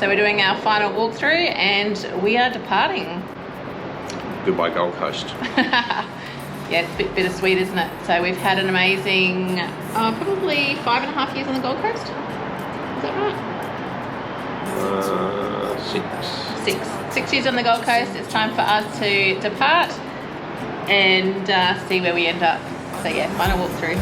So we're doing our final walkthrough and we are departing. Goodbye Gold Coast. Yeah, it's a bit bittersweet, isn't it? So we've had an amazing, probably 5.5 years on the Gold Coast. Is that right? 6 years on the Gold Coast. It's time for us to depart and see where we end up. So yeah, final walkthrough.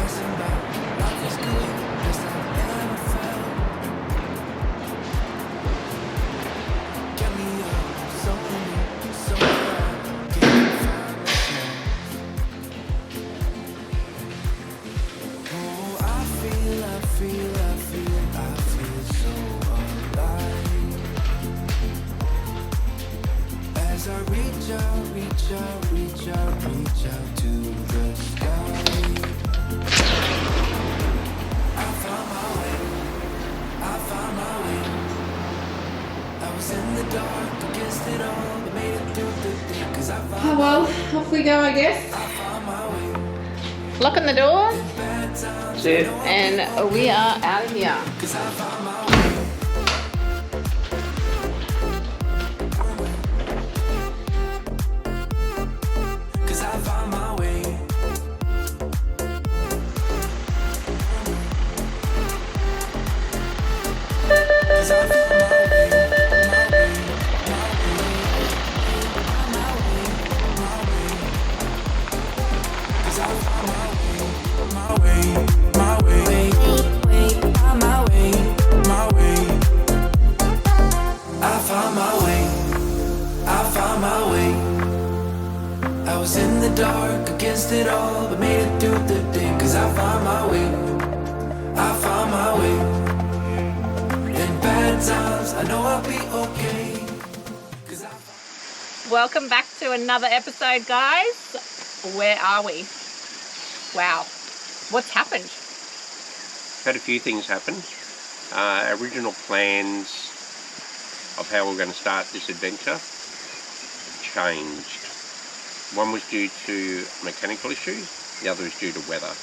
As I reach out to the sky, I found my way. I was in the dark against it all, but made it through the day, 'cause I found Oh well, off we go, I guess. my way. Locking the doors, That's it. and we are out of here. 'Cause I found my way. I was in the dark against it all, but made it through the day, 'cause I found my way. I found my way. In bad times, I know I'll be okay. 'Cause Welcome back to another episode, guys. Where are we? Wow, what's happened? Had a few things happen. Original plans of how we're going to start this adventure changed. One was due to mechanical issues, the other is due to weather.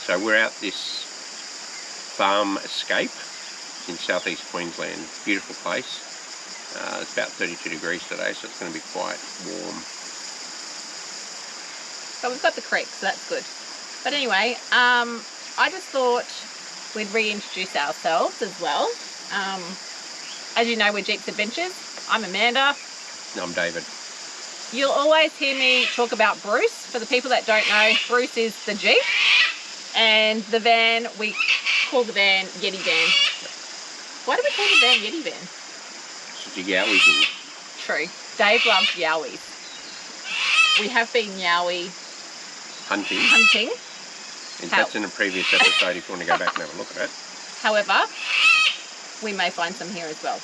So we're out this farm escape in southeast Queensland. Beautiful place. It's about 32 degrees today, so it's going to be quite warm. So we've got the creek, so that's good. But anyway, I just thought we'd reintroduce ourselves as well. As you know, we're Jeep's Adventures. I'm Amanda. I'm David. You'll always hear me talk about Bruce. For the people that don't know, Bruce is the Jeep. And the van, we call the van Yeti Van. Why do we call the van Yeti Van? Such a yowie thing. True. Dave loves yowies. We have been yowie hunting. In fact, in a previous episode, if you want to go back and have a look at it. However, we may find some here as well.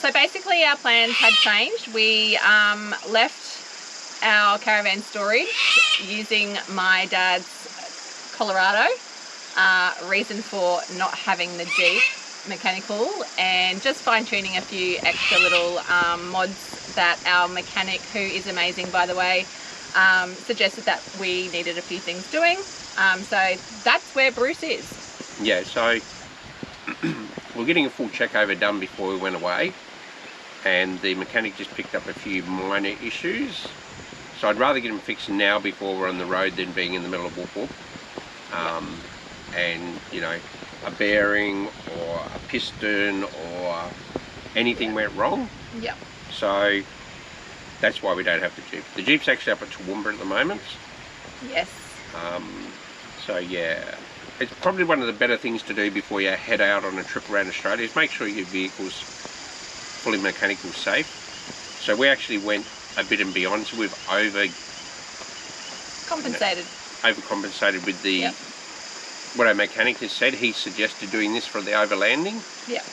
So basically our plans had changed. We left our caravan storage using my dad's Colorado. Reason for not having the Jeep mechanical, and just fine-tuning a few extra little mods that our mechanic, who is amazing by the way, suggested that we needed a few things doing. So that's where Bruce is. Yeah, so we're getting a full check over done before we went away, and the mechanic just picked up a few minor issues. So I'd rather get them fixed now before we're on the road than being in the middle of whoop-whoop. And, you know, a bearing or a piston or anything went wrong. Yep. So that's why we don't have the Jeep. The Jeep's actually up at Toowoomba at the moment. Yes. So yeah, it's probably one of the better things to do before you head out on a trip around Australia is make sure your vehicle's fully mechanical safe. So we actually went a bit and beyond, so we've overcompensated with the what our mechanic has said. He suggested doing this for the overlanding. Yeah.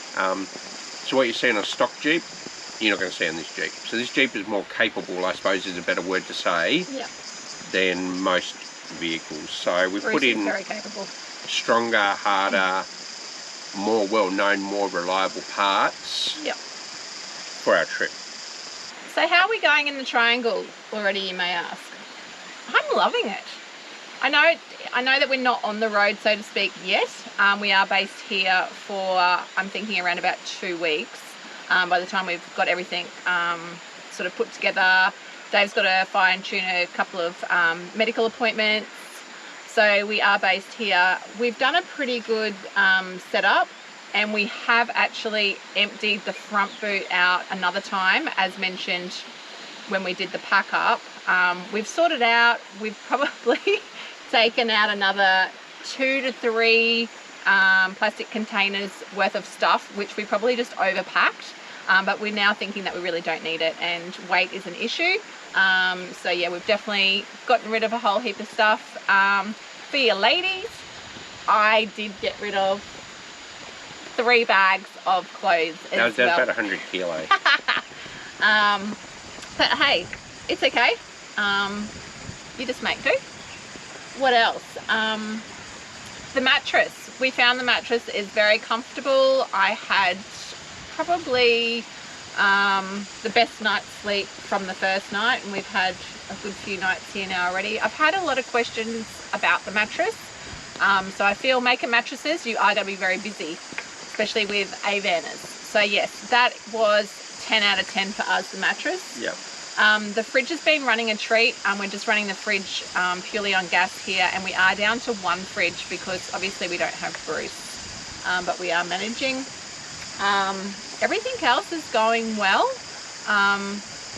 So what you see on a stock Jeep, you're not going to see on this Jeep. So this Jeep is more capable, I suppose is a better word to say, than most vehicles. So we put in very capable. Stronger, harder, more well-known, more reliable parts for our trip. So how are we going in the triangle already, you may ask? I'm loving it. I know I know that we're not on the road, so to speak, yet. We are based here for, I'm thinking, around about 2 weeks. By the time we've got everything sort of put together, Dave's got to fine-tune a couple of medical appointments. So we are based here. We've done a pretty good setup, and we have actually emptied the front boot out another time, as mentioned when we did the pack up. We've sorted out, we've probably taken out another 2 to 3 plastic containers worth of stuff, which we probably just overpacked. But we're now thinking that we really don't need it, and weight is an issue. So yeah, we've definitely gotten rid of a whole heap of stuff. For your ladies, I did get rid of 3 bags of clothes as well. About 100 kilos. But hey, it's okay. You just make do. What else? The mattress. We found the mattress is very comfortable. I had probably the best night's sleep from the first night, and we've had a good few nights here now already. I've had a lot of questions about the mattress. So I feel Maker Mattresses, you are going to be very busy, especially with Avanners. So yes, that was 10 out of 10 for us, the mattress. Yep. The fridge has been running a treat. We're just running the fridge purely on gas here, and we are down to 1 fridge because obviously we don't have Bruce, but we are managing. Everything else is going well.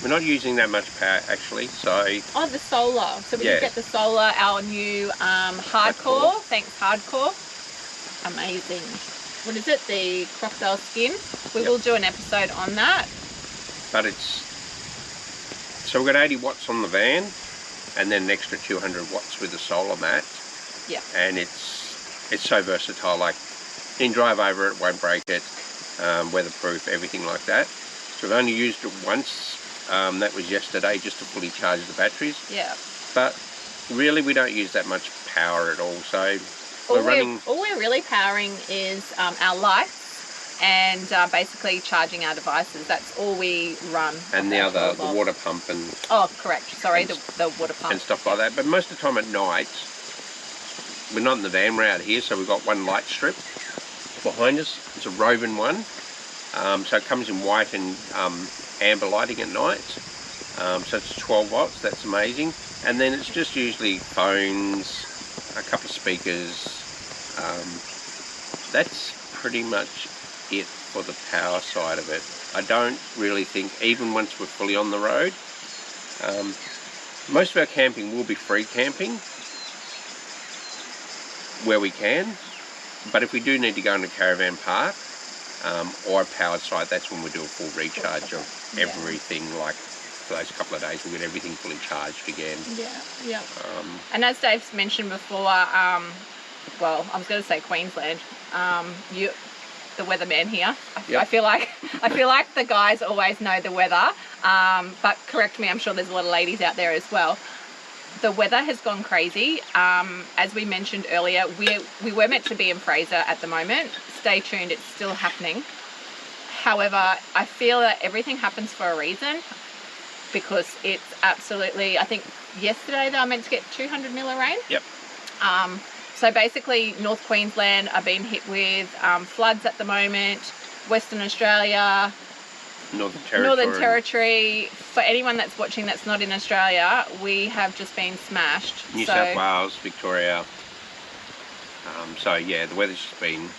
We're not using that much power actually, so... Oh, the solar. So we did get the solar, our new Hardcore. Thanks, Hardcore. Amazing. What is it? The crocodile skin. We will do an episode on that. But it's... So we've got 80 watts on the van, and then an extra 200 watts with the solar mat. Yeah. And it's so versatile, like you can drive over it, won't break it, weatherproof, everything like that. So we've only used it once, that was yesterday, just to fully charge the batteries. Yeah. But really we don't use that much power at all, so all we're really powering is our lights and basically charging our devices. That's all we run. And now the water pump and... Oh, correct. Sorry, the water pump. And stuff like that. But most of the time at night, we're not in the van, we're out here, so we've got one light strip behind us. It's a roving one. So it comes in white and amber lighting at night. So it's 12 watts, that's amazing. And then it's just usually phones, a couple of speakers. That's pretty much it for the power side of it. I don't really think, even once we're fully on the road, most of our camping will be free camping where we can, but if we do need to go into a caravan park or a powered site, that's when we do a full recharge of everything. Like for those couple of days we'll get everything fully charged again. Yeah. And as Dave's mentioned before, well, I was going to say Queensland, the weatherman here. I feel like the guys always know the weather, but correct me, I'm sure there's a lot of ladies out there as well. The weather has gone crazy. As we mentioned earlier, we were meant to be in Fraser at the moment. Stay tuned, it's still happening. However, I feel that everything happens for a reason, because it's absolutely, I think yesterday they were meant to get 200 mil of rain. Yep. So basically North Queensland are being hit with floods at the moment, Western Australia, Northern Territory. For anyone that's watching that's not in Australia, we have just been smashed. New South Wales, Victoria. So yeah, the weather's just been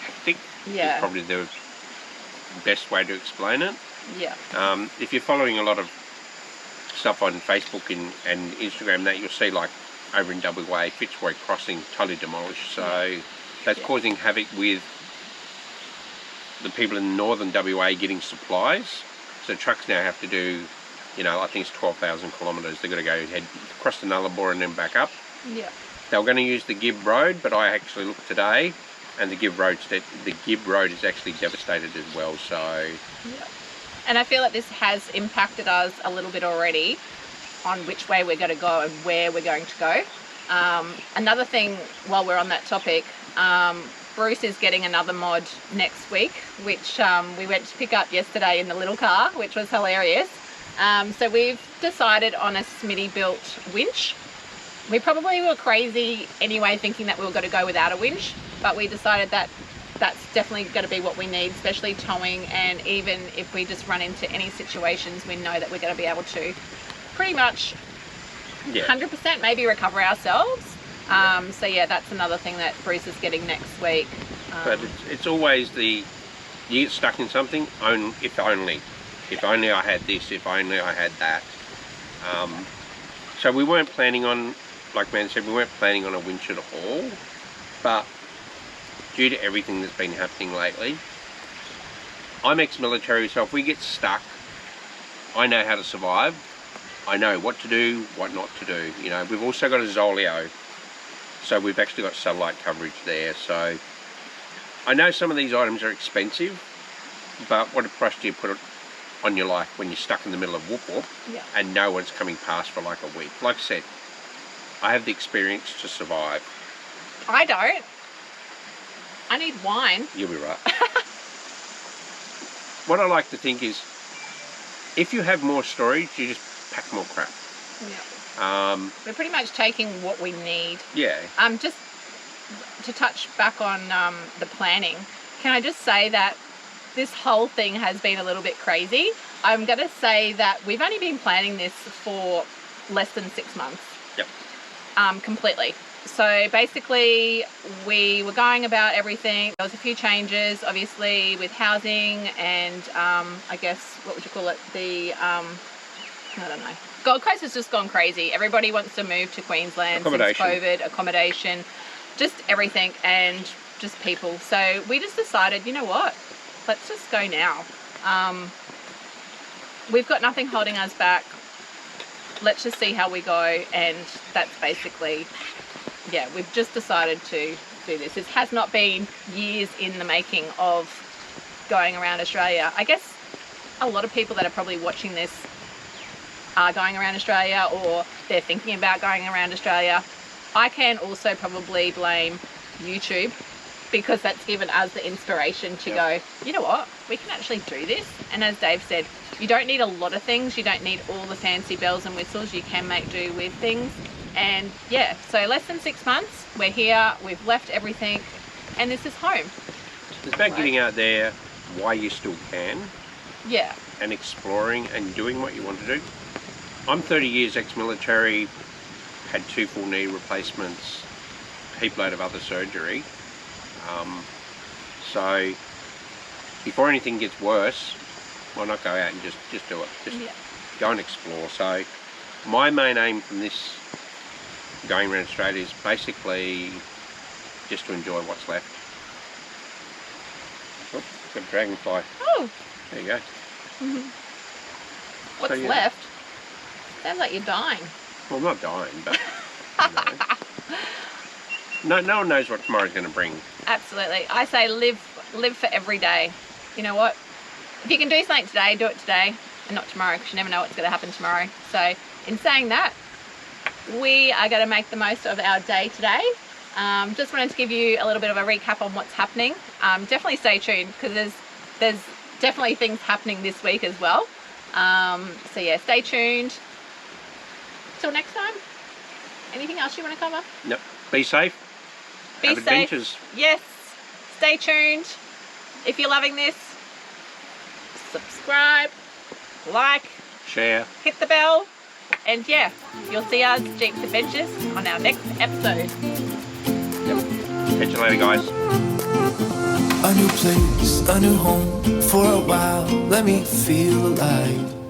hectic. Yeah. Is probably the best way to explain it. Yeah. If you're following a lot of stuff on Facebook and Instagram, that you'll see like over in WA, Fitzroy Crossing totally demolished. So that's causing havoc with the people in northern WA getting supplies. So trucks now have to do, I think it's 12,000 kilometres. They've got to go head across the Nullarbor and then back up. Yeah. They were going to use the Gibb Road, but I actually looked today, and the Gibb Road is actually devastated as well. So. Yeah. And I feel like this has impacted us a little bit already on which way we're going to go and where we're going to go. Another thing, while we're on that topic, Bruce is getting another mod next week, which we went to pick up yesterday in the little car, which was hilarious. So we've decided on a Smitty built winch. We probably were crazy anyway, thinking that we were going to go without a winch, but we decided that that's definitely going to be what we need, especially towing, and even if we just run into any situations, we know that we're going to be able to pretty much 100% maybe recover ourselves. So yeah, that's another thing that Bruce is getting next week. But it's always you get stuck in something, if only I had this, if only I had that. So we weren't planning on, like Man said, we weren't planning on a winch at all, but due to everything that's been happening lately, I'm ex-military, so if we get stuck, I know how to survive. I know what to do, what not to do. You know, we've also got a Zoleo, so we've actually got satellite coverage there. So I know some of these items are expensive, but what a price do you put on your life when you're stuck in the middle of whoop whoop and no one's coming past for like a week? Like I said, I have the experience to survive. I don't. I need wine. You'll be right. What I like to think is, if you have more storage, you just pack more crap. Yeah. We're pretty much taking what we need. Yeah. Just to touch back on the planning, can I just say that this whole thing has been a little bit crazy. I'm going to say that we've only been planning this for less than 6 months. Yep. Completely. So basically we were going about everything. There was a few changes, obviously, with housing and I guess, what would you call it? I don't know. Gold Coast has just gone crazy. Everybody wants to move to Queensland since COVID, accommodation, just everything, and just people. So we just decided, you know what? Let's just go now. We've got nothing holding us back. Let's just see how we go, and that's basically, yeah, we've just decided to do this. This has not been years in the making of going around Australia. I guess a lot of people that are probably watching this are going around Australia, or they're thinking about going around Australia. I can also probably blame YouTube, because that's given us the inspiration to go, you know what, we can actually do this. And as Dave said, you don't need a lot of things. You don't need all the fancy bells and whistles. You can make do with things. And yeah, so less than 6 months, we're here, we've left everything, and this is home. It's about getting out there while you still can. Yeah. And exploring and doing what you want to do. I'm 30 years ex-military, had 2 full knee replacements, a heap load of other surgery. So before anything gets worse, why not go out and just do it? Just go and explore. So my main aim from this going around Australia is basically just to enjoy what's left. Oh, got a dragonfly. Oh. There you go. What's left? Sounds like you're dying. Well, I'm not dying, but no one knows what tomorrow's going to bring. Absolutely. I say live for every day. You know what? If you can do something today, do it today and not tomorrow, because you never know what's going to happen tomorrow. So in saying that, we are going to make the most of our day today. Just wanted to give you a little bit of a recap on what's happening. Definitely stay tuned, because there's definitely things happening this week as well. So yeah, stay tuned. Till next time. Anything else you want to cover? Nope. Be safe. Have adventures. Yes. Stay tuned. If you're loving this, subscribe, like, share, hit the bell, and yeah, you'll see us Jeep's Adventures on our next episode. Yep. Catch you later, guys. A new place, a new home for a while. Let me feel alive.